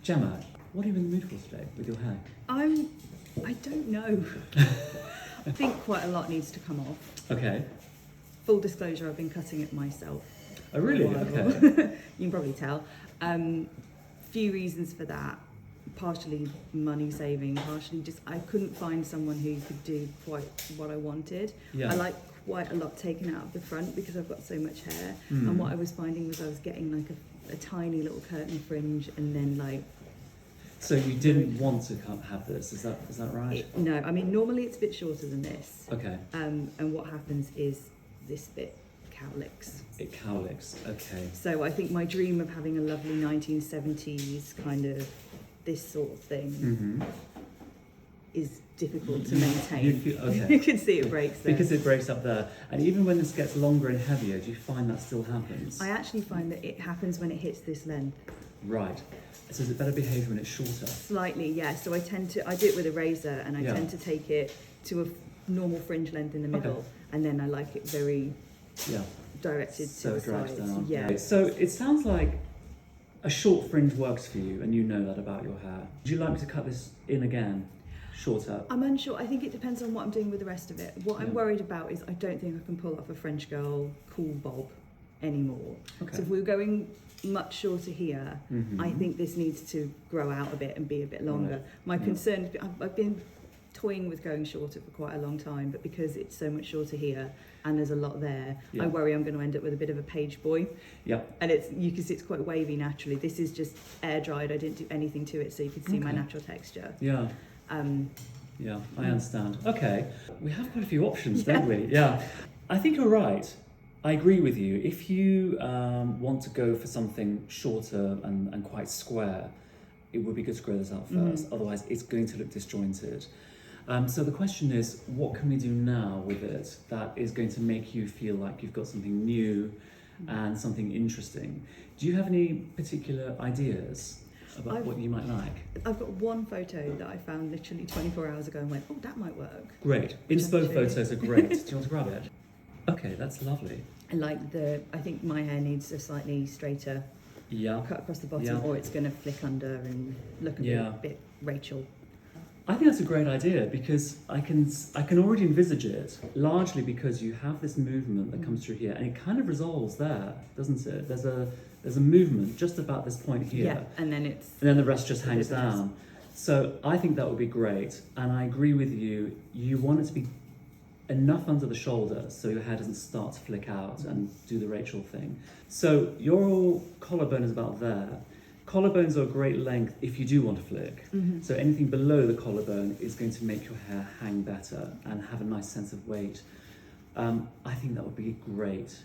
Gemma, what are you in the mood for today with your hair? I don't know. I think quite a lot needs to come off. Okay. Full disclosure, I've been cutting it myself. Oh, really? for a while. Okay. You can probably tell. Few reasons for that. Partially money saving, partially just I couldn't find someone who could do quite what I wanted. Yeah. I like quite a lot taken out of the front because I've got so much hair. And what I was finding was I was getting like a tiny little curtain fringe and then like... So you didn't want to have this, is that right? No, I mean normally it's a bit shorter than this. Okay. And what happens is this bit cowlicks. It cowlicks, okay. So I think my dream of having a lovely 1970s kind of this sort of thing is difficult to maintain. Okay. You can see it breaks there. Because it breaks up there. And even when this gets longer and heavier, do you find that still happens? I actually find that it happens when it hits this length. Right. So is it better behaviour when it's shorter? Slightly, yeah. So I do it with a razor and I tend to take it to a normal fringe length in the middle and then I like it very directed to the it drives sides. down. Yeah. Okay. So it sounds like a short fringe works for you and you know that about your hair. Would you like me to cut this in again? Shorter? I'm unsure. I think it depends on what I'm doing with the rest of it. What I'm worried about is I don't think I can pull off a French girl cool bob anymore. Okay. So if we're going much shorter here, I think this needs to grow out a bit and be a bit longer. Right. My concern, I've been toying with going shorter for quite a long time, but because it's so much shorter here and there's a lot there, I worry I'm going to end up with a bit of a page boy. Yeah. And you can see it's quite wavy naturally. This is just air dried. I didn't do anything to it, so you can see my natural texture. Yeah. Yeah, I understand. Okay, we have quite a few options, don't we? Yeah. I think you're right. I agree with you. If you want to go for something shorter and quite square, it would be good to grow this out first. Otherwise, it's going to look disjointed. So the question is, what can we do now with it that is going to make you feel like you've got something new and something interesting? Do you have any particular ideas about what you might like? I've got one photo that I found literally 24 hours ago and went, oh, that might work. Great. Inspo photos are great. Do you want to grab it? Okay, that's lovely. I like I think my hair needs a slightly straighter cut across the bottom or it's going to flick under and look a bit Rachel. I think that's a great idea because I can already envisage it, largely because you have this movement that comes through here and it kind of resolves there, doesn't it? There's a movement just about this point here. Yeah, and then the rest just hangs down. So I think that would be great. And I agree with you. You want it to be enough under the shoulder so your hair doesn't start to flick out and do the Rachel thing. So your collarbone is about there. Collarbones are a great length if you do want to flick. So anything below the collarbone is going to make your hair hang better and have a nice sense of weight. I think that would be great.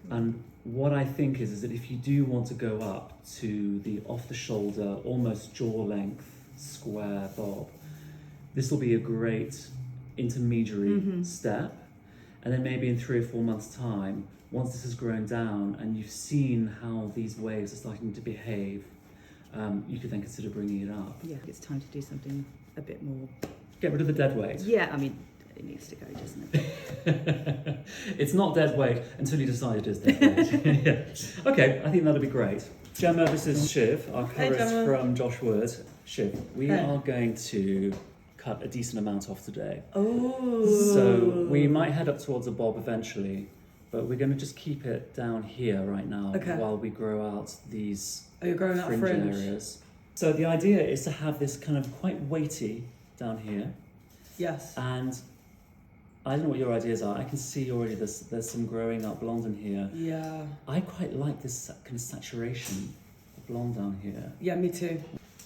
And what I think is that if you do want to go up to the off-the-shoulder, almost jaw-length square bob, this will be a great intermediary step. And then maybe in 3 or 4 months' time, once this has grown down and you've seen how these waves are starting to behave, you could then consider bringing it up. Yeah, it's time to do something a bit more. Get rid of the dead weight. Yeah, I mean, it needs to go, doesn't it? It's not dead weight until you decide it is dead weight. Yeah. Okay, I think that'll be great. Gemma, this is Shiv, our colorist from Josh Wood. Shiv, we are going to cut a decent amount off today. Oh. So we might head up towards a bob eventually, but we're going to just keep it down here right now while we grow out these fringe areas. So the idea is to have this kind of quite weighty down here. Yes. And I don't know what your ideas are. I can see already there's some growing up blonde in here. Yeah. I quite like this kind of saturation of blonde down here. Yeah, me too.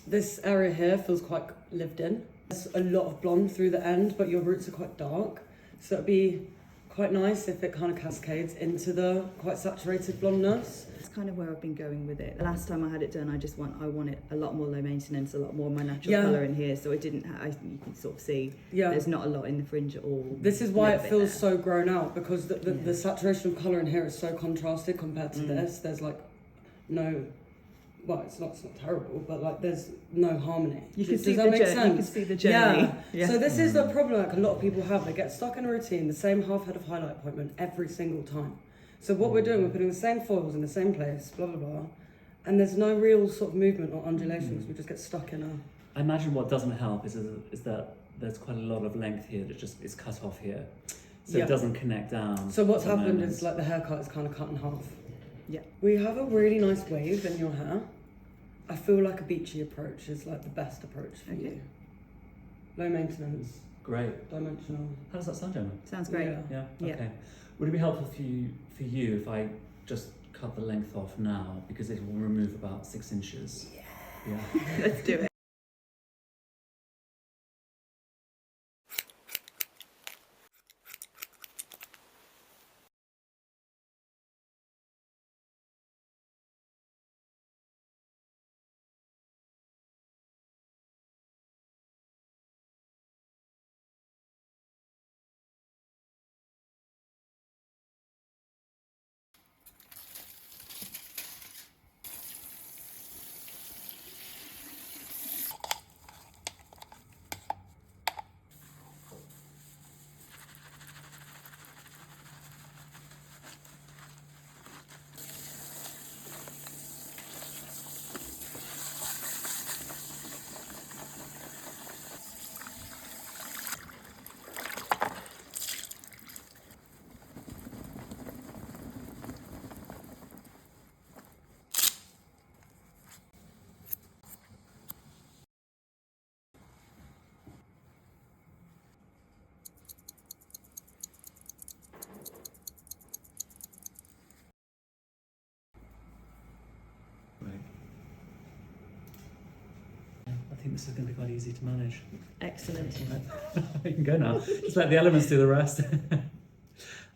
This area here feels quite lived in. There's a lot of blonde through the end, but your roots are quite dark. So it'd be quite nice if it kind of cascades into the quite saturated blondness. It's kind of where I've been going with it. The last time I had it done, I want it a lot more low maintenance, a lot more of my natural colour in here. So I didn't. You can sort of see there's not a lot in the fringe at all. This is why it feels so grown out, because the saturation of colour in here is so contrasted compared to this. There's like no. Well, it's not terrible, but like there's no harmony. You can see the journey. You can see the journey. Yeah. So this is the problem like a lot of people have. They get stuck in a routine, the same half head of highlight appointment every single time. So what we're doing, we're putting the same foils in the same place, blah, blah, blah. And there's no real sort of movement or undulations. We just get stuck in a... I imagine what doesn't help is that there's quite a lot of length here that just is cut off here. So it doesn't connect down. So what's happened is like the haircut is kind of cut in half. Yeah. We have a really nice wave in your hair. I feel like a beachy approach is like the best approach for you. Low maintenance. Great. Dimensional. How does that sound, Gemma? Sounds great. Yeah. Okay. Would it be helpful for you if I just cut the length off now, because it will remove about 6 inches? Yeah. Let's do it. I think this is going to be quite easy to manage. Excellent. You can go now. Just let the elements do the rest.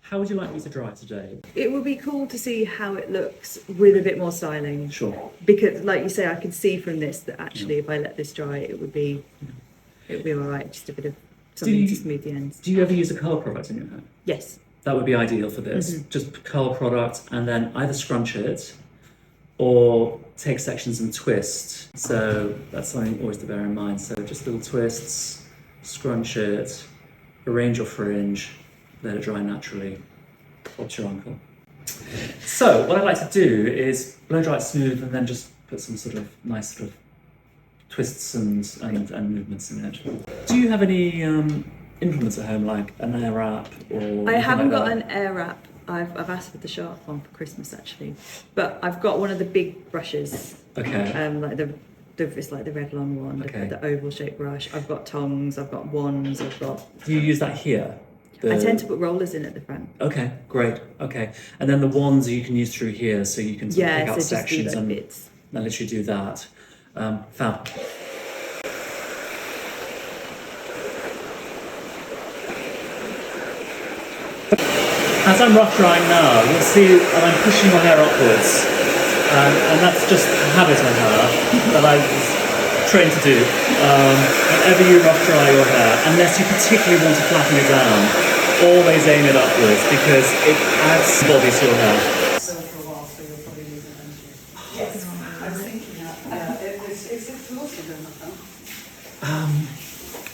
How would you like me to dry today? It would be cool to see how it looks with a bit more styling. Sure. Because, like you say, I can see from this that actually, if I let this dry, it would be all right. Just a bit of something to smooth the ends. Do you ever use a curl product in your hair? Yes. That would be ideal for this. Just curl product and then either scrunch it or take sections and twist. So that's something always to bear in mind. So just little twists, scrunch it, arrange your fringe, let it dry naturally. What's your uncle? So what I like to do is blow dry it smooth and then just put some sort of nice sort of twists and movements in it. Do you have any implements at home, like an air wrap or? I haven't like got that? an air wrap. I've asked for the sharp one for Christmas actually, but I've got one of the big brushes. Okay. Like it's like the Revlon one, the oval shaped brush. I've got tongs. I've got wands. I've got. Do you use that here? I tend to put rollers in at the front. Okay, great. Okay, and then the wands you can use through here, so you can sort of pick out sections and bits. literally do that. Fab. As I'm rough drying now, you'll see that I'm pushing my hair upwards, and that's just a habit I have that I was trained to do. Whenever you rough dry your hair, unless you particularly want to flatten it down, always aim it upwards because it adds body to your hair. So for a while, so you'll probably lose it, won't you? Yes. I was thinking that. Is it also doing that?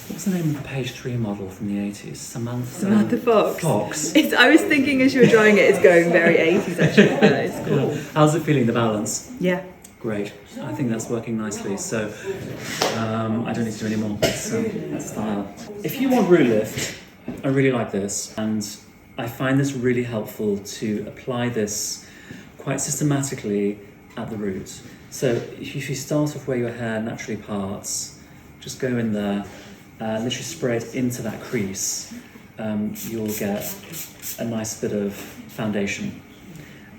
What's the name of the page 3 model from the 80s? Samantha Fox. Fox. I was thinking as you were drying it, it's going very 80s actually, but it's cool. Yeah. How's it feeling, the balance? Yeah. Great. I think that's working nicely. So I don't need to do any more. That's style. If you want root lift, I really like this, and I find this really helpful to apply this quite systematically at the root. So if you start off where your hair naturally parts, just go in there. Literally spray it into that crease, you'll get a nice bit of foundation,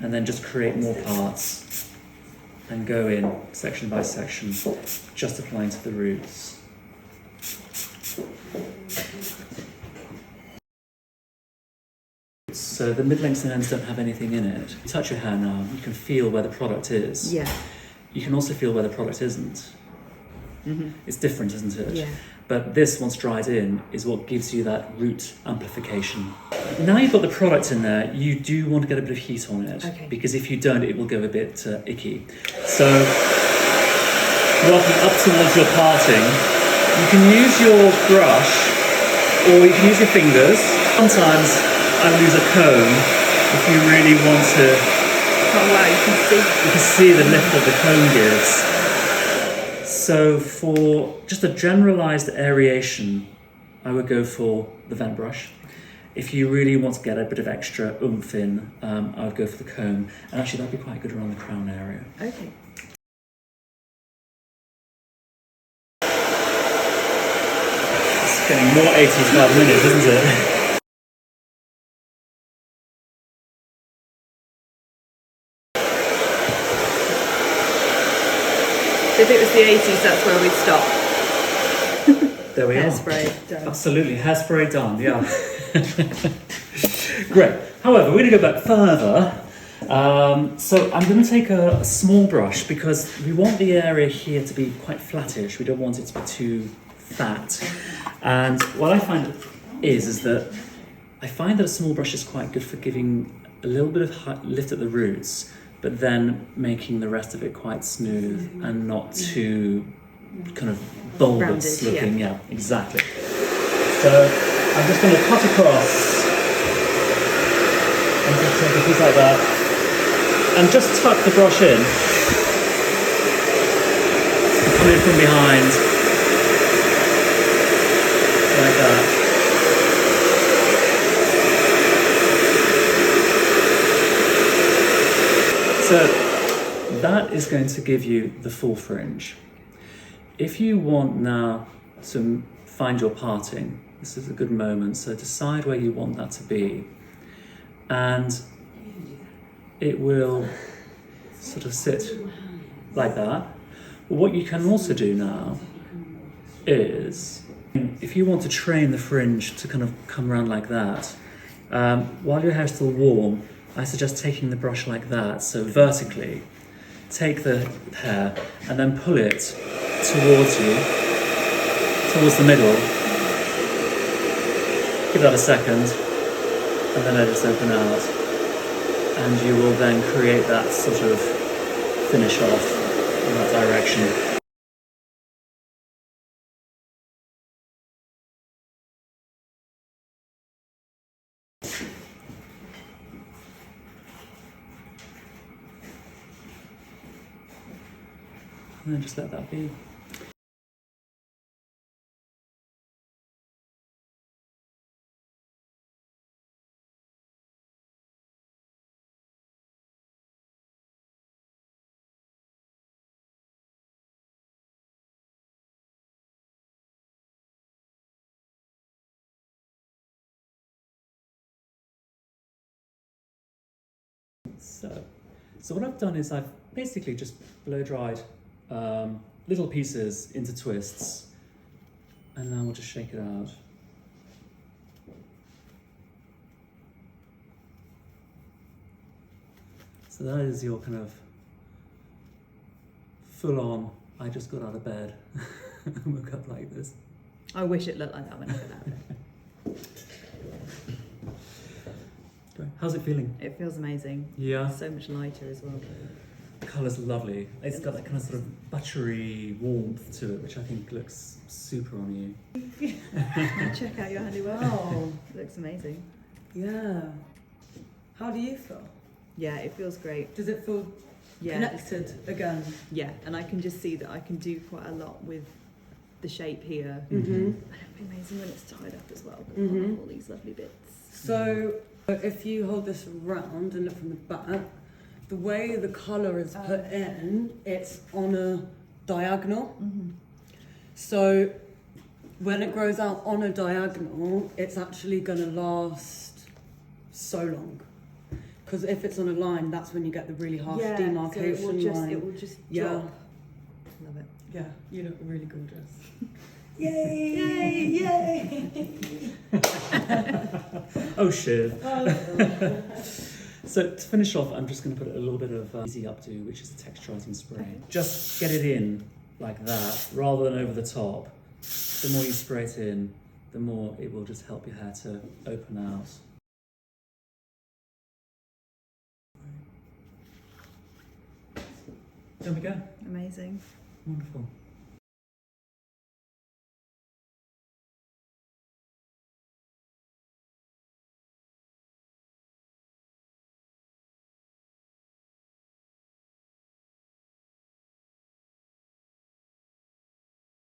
and then just create more parts and go in section by section, just applying to the roots. So the mid-lengths and ends don't have anything in it. You touch your hair now, you can feel where the product is. Yeah. You can also feel where the product isn't. It's different, isn't it? Yeah. But this, once dried in, is what gives you that root amplification. Now you've got the product in there, you do want to get a bit of heat on it, because if you don't, it will go a bit icky. So, working up towards your parting, you can use your brush, or you can use your fingers. Sometimes I will use a comb if you really want to Oh wow, You can see the lift that the comb gives. So for just a generalised aeration, I would go for the vent brush. If you really want to get a bit of extra oomph in, I would go for the comb. And actually that'd be quite good around the crown area. Okay. It's getting more 80s by the minute, isn't it? If it was the 80s, that's where we'd stop. There we are. Hairspray done. Absolutely, hairspray done, yeah. Great. However, we're going to go back further. So I'm going to take a small brush because we want the area here to be quite flattish. We don't want it to be too fat. And what I find is that I find that a small brush is quite good for giving a little bit of lift at the roots, but then making the rest of it quite smooth and not too kind of bulbous looking. Yeah, exactly. So I'm just going to cut across and just take a piece like that and just tuck the brush in and come in from behind like that. So that is going to give you the full fringe. If you want now to find your parting, this is a good moment. So decide where you want that to be. And it will sort of sit like that. But what you can also do now is, if you want to train the fringe to kind of come around like that, while your hair is still warm, I suggest taking the brush like that, so vertically. Take the hair and then pull it towards you, towards the middle. Give that a second, and then let it open out. And you will then create that sort of finish off in that direction. And then just let that be. So what I've done is I've basically just blow dried little pieces into twists, and now we'll just shake it out. So that is your kind of full on, I just got out of bed and woke up like this. I wish it looked like that when I got out of it. Great. How's it feeling? It feels amazing. Yeah. So much lighter as well. The colour's lovely. It's got that kind of sort of buttery warmth to it, which I think looks super on you. Check out your handiwork. Oh, Looks amazing. yeah. How do you feel? Yeah, it feels great. Does it feel connected again? Yeah, and I can just see that I can do quite a lot with the shape here. Mm-hmm. And it'll be amazing when it's tied up as well. Mm-hmm. All these lovely bits. So if you hold this round and look from the back, the way the colour is put in, it's on a diagonal. Mm-hmm. So when it grows out on a diagonal, it's actually going to last so long. Because if it's on a line, that's when you get the really harsh demarcation so it line. will just Yeah. drop. Love it. Yeah, you look really gorgeous. Yay! Yay! Oh shit. So to finish off, I'm just going to put a little bit of Easy Updo, which is a texturizing spray. Okay. Just get it in like that, rather than over the top. The more you spray it in, the more it will just help your hair to open out. There we go. Amazing. Wonderful.